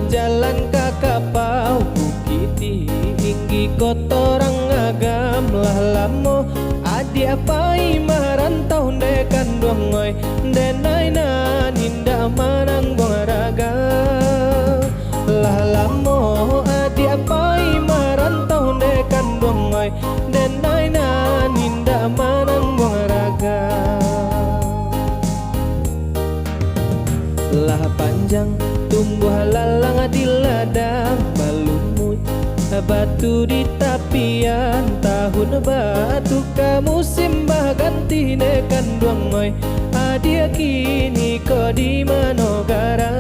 jalan kakapau bukit tinggi kotorang agam lah lamo adi apai marantau dekan duangoy denai na ninda manang buang raga lah lamo adi apai marantau dekan duangoy denai na ninda manang buang raga lah panjang tumbuh lalang di ladang balumut batu di tapian tahun batu ka musim ganti nekan duangoy adia kini ko di manogaran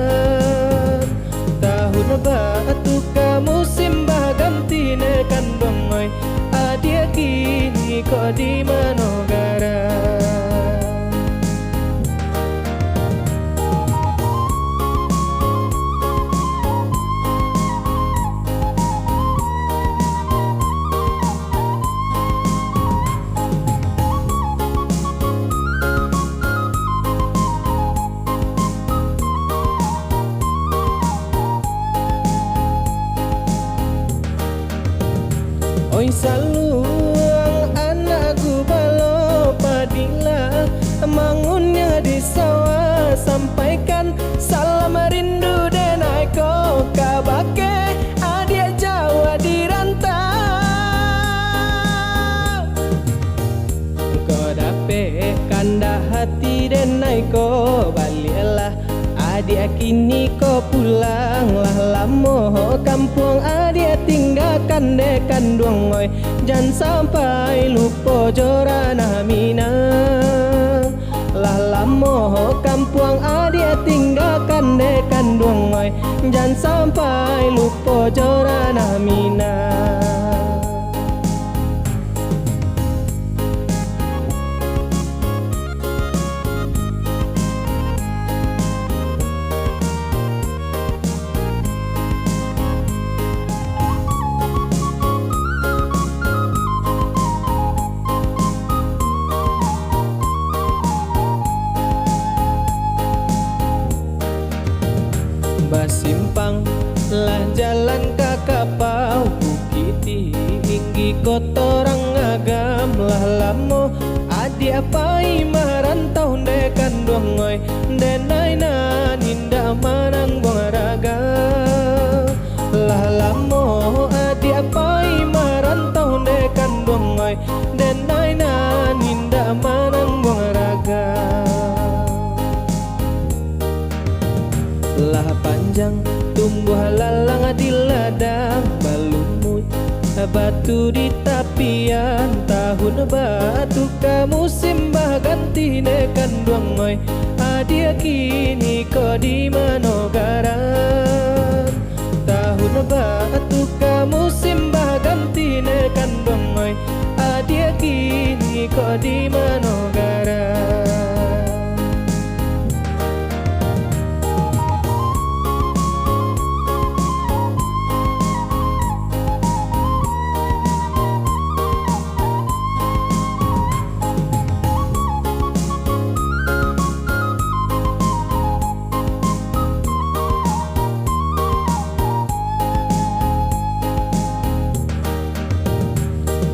tahun batu ka musim ganti nekan duangoy adia kini ko di manogaran. Oi saluang anakku balo padila mangunnya di sawah sampaikan salam rindu denai ko kabake adia Jawa di rantau ko dape kanda hati denai ko balilah adia kini ko pulang lah lamo kampung adia tinggalkan dekan duangoy jangan sampai lupa jorana mina lah lamo kampung adia tinggalkan dekan duangoy jangan sampai lupa jorana mina. Basimpang lah jalan kakapau bukit tinggi kotorang agam lah lamo adi apai marantau dekan duangoy denai na ninda manang buang raga lah lamo adi apai marantau dekan duangoy denai na ninda manang buang raga lah panjang tumbuh lalang di ladang balumut batu di tapian tahun batu ka musim ganti nekan duangoy adia kini ko di manogaran tahun batu ka musim ganti nekan duangoy adia kini ko di manogaran.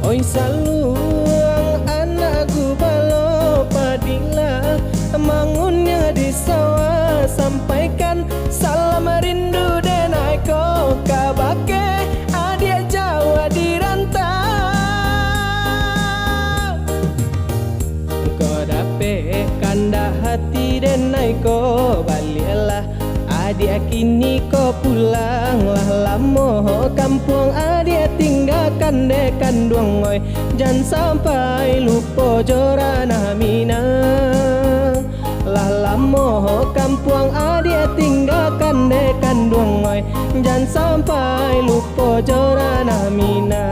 Oi saluang anakku balo padila mangunnya di sawah sampaikan salam rindu denai ko kabake adia Jawa di rantau ko dape kanda hati denai ko balilah adia kini ko pulang lah lamo kampung adia tinggalkan dekan duangoy jangan sampai lupa jorana mina lah lamo kampung adia tinggalkan dekan duangoy jangan sampai lupa jorana mina.